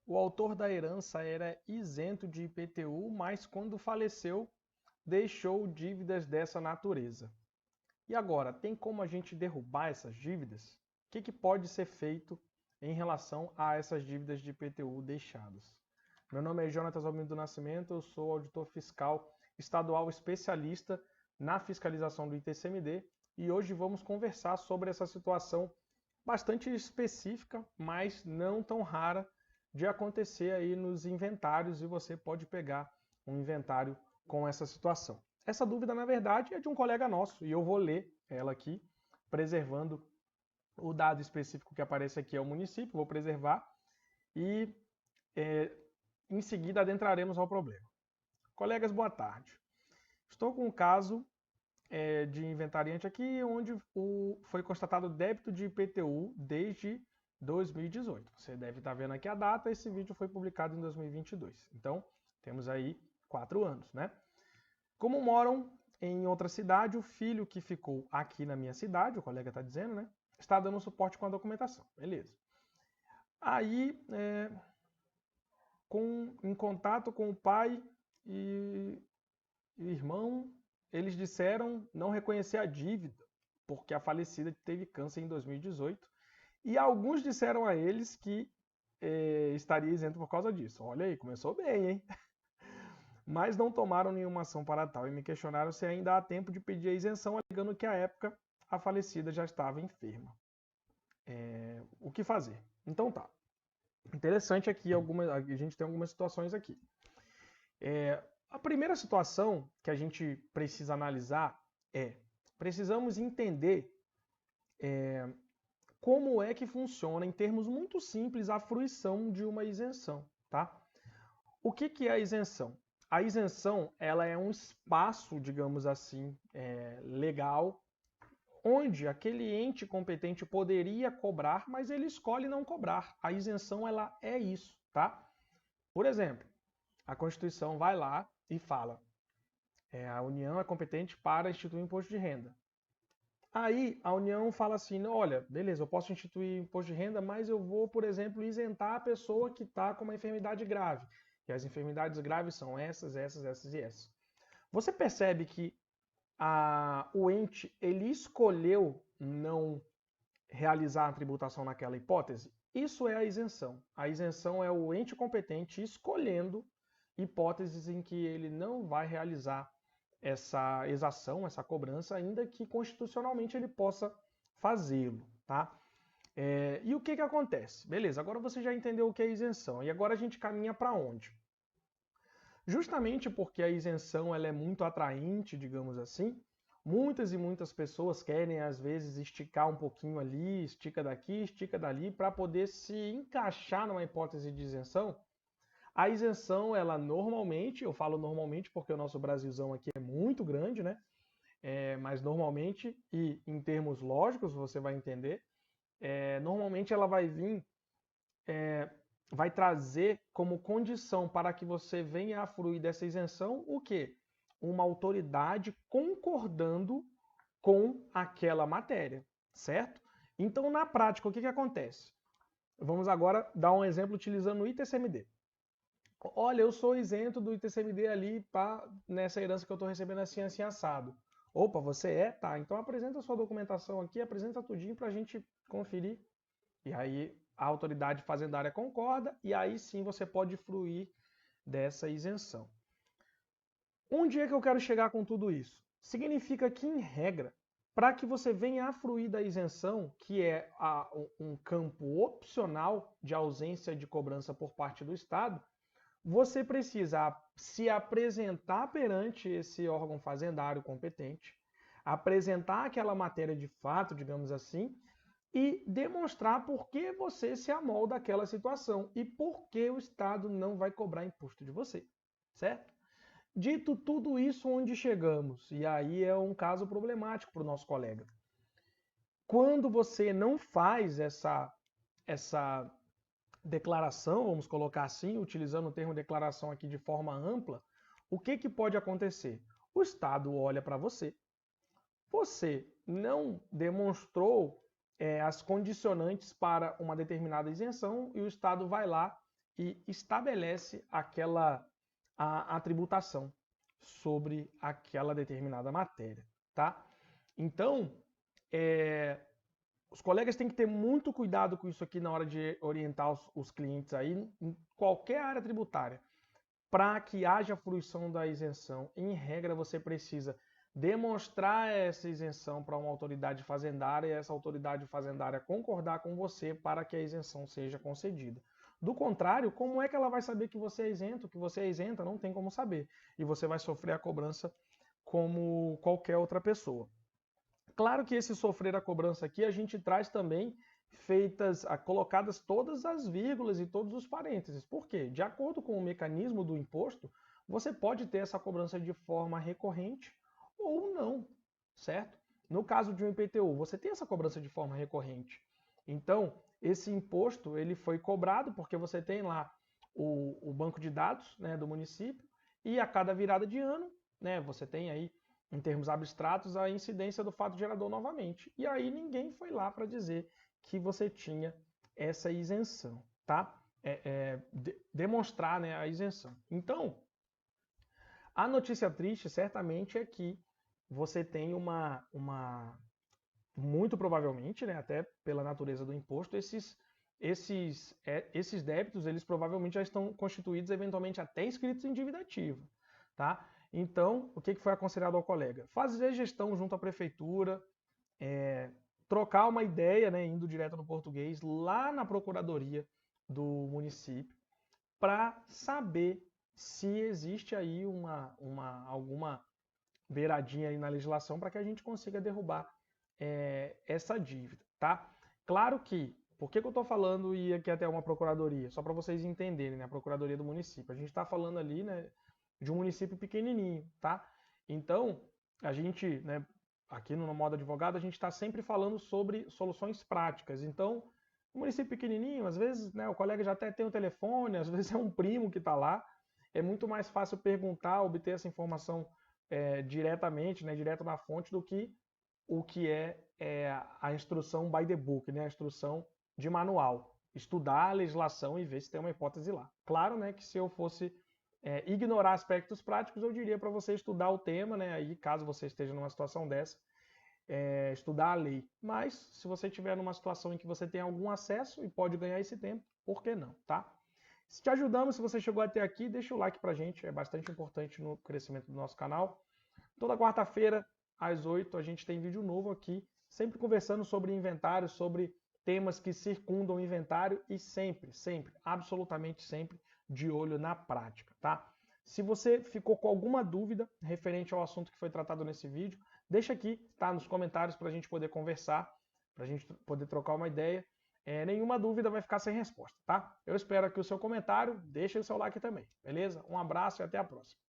O autor da herança era isento de IPTU, mas quando faleceu, deixou dívidas dessa natureza. E agora, tem como a gente derrubar essas dívidas? O que pode ser feito em relação a essas dívidas de IPTU deixadas? Meu nome é Jonatas Albino do Nascimento, eu sou auditor fiscal estadual especialista na fiscalização do ITCMD e hoje vamos conversar sobre essa situação bastante específica, mas não tão rara de acontecer aí nos inventários e você pode pegar um inventário com essa situação. Essa dúvida, na verdade, é de um colega nosso e eu vou ler ela aqui, preservando o dado específico que aparece aqui é o município, vou preservar e em seguida adentraremos ao problema. Colegas, boa tarde. Estou com um caso de inventariante aqui onde foi constatado débito de IPTU desde 2018. Você deve estar vendo aqui a data, esse vídeo foi publicado em 2022. Então, temos aí 4 anos, né? Como moram em outra cidade, o filho que ficou aqui na minha cidade, o colega está dizendo, né? Está dando suporte com a documentação. Beleza. Aí, em contato com o pai e irmão, eles disseram não reconhecer a dívida, porque a falecida teve câncer em 2018. E alguns disseram a eles que estaria isento por causa disso. Olha aí, começou bem, hein? Mas não tomaram nenhuma ação para tal e me questionaram se ainda há tempo de pedir a isenção, alegando que à época a falecida já estava enferma. O que fazer? Então tá. Interessante aqui, a gente tem algumas situações aqui. A primeira situação que a gente precisa analisar precisamos entender como é que funciona, em termos muito simples, a fruição de uma isenção, tá? O que é a isenção? A isenção, ela é um espaço, digamos assim, legal, onde aquele ente competente poderia cobrar, mas ele escolhe não cobrar. A isenção, ela é isso, tá? Por exemplo, a Constituição vai lá e fala: a União é competente para instituir imposto de renda. Aí a União fala assim: olha, beleza, eu posso instituir imposto de renda, mas eu vou, por exemplo, isentar a pessoa que está com uma enfermidade grave. E as enfermidades graves são essas e essas. Você percebe que o ente ele escolheu não realizar a tributação naquela hipótese? Isso é a isenção. A isenção é o ente competente escolhendo hipóteses em que ele não vai realizar essa exação, essa cobrança, ainda que constitucionalmente ele possa fazê-lo, tá? E o que acontece? Beleza, agora você já entendeu o que é isenção. E agora a gente caminha para onde? Justamente porque a isenção ela é muito atraente, digamos assim, muitas e muitas pessoas querem, às vezes, esticar um pouquinho ali, estica daqui, estica dali, para poder se encaixar numa hipótese de isenção. A isenção, ela normalmente, eu falo normalmente porque o nosso Brasilzão aqui é muito grande, né? Mas normalmente, e em termos lógicos, você vai entender, normalmente ela vai vir, vai trazer como condição para que você venha a fruir dessa isenção o quê? Uma autoridade concordando com aquela matéria, certo? Então, na prática, o que acontece? Vamos agora dar um exemplo utilizando o ITCMD. Olha, eu sou isento do ITCMD ali nessa herança que eu estou recebendo assim, assim, assado. Opa, você é? Tá, então apresenta a sua documentação aqui, apresenta tudinho para a gente conferir. E aí a autoridade fazendária concorda e aí sim você pode fruir dessa isenção. Onde é que eu quero chegar com tudo isso? Significa que, em regra, para que você venha a fruir da isenção, que é um campo opcional de ausência de cobrança por parte do Estado, você precisa se apresentar perante esse órgão fazendário competente, apresentar aquela matéria de fato, digamos assim, e demonstrar por que você se amolda àquela situação e por que o Estado não vai cobrar imposto de você, certo? Dito tudo isso, onde chegamos? E aí é um caso problemático para o nosso colega. Quando você não faz essa declaração, vamos colocar assim, utilizando o termo declaração aqui de forma ampla, o que pode acontecer? O Estado olha para você, você não demonstrou as condicionantes para uma determinada isenção e o Estado vai lá e estabelece a tributação sobre aquela determinada matéria, tá? Então, os colegas têm que ter muito cuidado com isso aqui na hora de orientar os clientes aí em qualquer área tributária. Para que haja fruição da isenção, em regra você precisa demonstrar essa isenção para uma autoridade fazendária e essa autoridade fazendária concordar com você para que a isenção seja concedida. Do contrário, como é que ela vai saber que você é isento, que você é isenta? Não tem como saber. E você vai sofrer a cobrança como qualquer outra pessoa. Claro que esse sofrer a cobrança aqui a gente traz também colocadas todas as vírgulas e todos os parênteses. Por quê? De acordo com o mecanismo do imposto, você pode ter essa cobrança de forma recorrente ou não, certo? No caso de um IPTU, você tem essa cobrança de forma recorrente. Então, esse imposto ele foi cobrado porque você tem lá o banco de dados, né, do município e a cada virada de ano, né, você tem aí em termos abstratos, a incidência do fato gerador novamente. E aí ninguém foi lá para dizer que você tinha essa isenção, tá? Demonstrar, né, a isenção. Então, a notícia triste certamente é que você tem muito provavelmente, né, até pela natureza do imposto, esses débitos, eles provavelmente já estão constituídos, eventualmente até inscritos em dívida ativa, tá? Então, o que foi aconselhado ao colega? Fazer gestão junto à prefeitura, trocar uma ideia, né, indo direto no português, lá na procuradoria do município, para saber se existe aí alguma beiradinha aí na legislação para que a gente consiga derrubar essa dívida, tá? Claro que, por que eu estou falando e aqui até uma procuradoria? Só para vocês entenderem, né, a procuradoria do município. A gente está falando ali, né, de um município pequenininho, tá? Então, a gente, né, aqui no Modo Advogado, a gente está sempre falando sobre soluções práticas. Então, um município pequenininho, às vezes, né, o colega já até tem o telefone, às vezes é um primo que está lá, é muito mais fácil perguntar, obter essa informação diretamente, né, direto na fonte, do que o que é a instrução by the book, né, a instrução de manual. Estudar a legislação e ver se tem uma hipótese lá. Claro, né, que se eu fosse ignorar aspectos práticos, eu diria para você estudar o tema, né, aí, caso você esteja numa situação dessa, estudar a lei. Mas, se você estiver numa situação em que você tem algum acesso e pode ganhar esse tempo, por que não, tá? Se te ajudamos, se você chegou até aqui, deixa o like pra gente, é bastante importante no crescimento do nosso canal. Toda quarta-feira, às 8, a gente tem vídeo novo aqui, sempre conversando sobre inventário, sobre temas que circundam o inventário e sempre, absolutamente sempre, de olho na prática, tá? Se você ficou com alguma dúvida referente ao assunto que foi tratado nesse vídeo, deixa aqui, tá, nos comentários para a gente poder conversar, para a gente poder trocar uma ideia. Nenhuma dúvida vai ficar sem resposta, tá? Eu espero aqui o seu comentário, deixa o seu like também, beleza? Um abraço e até a próxima.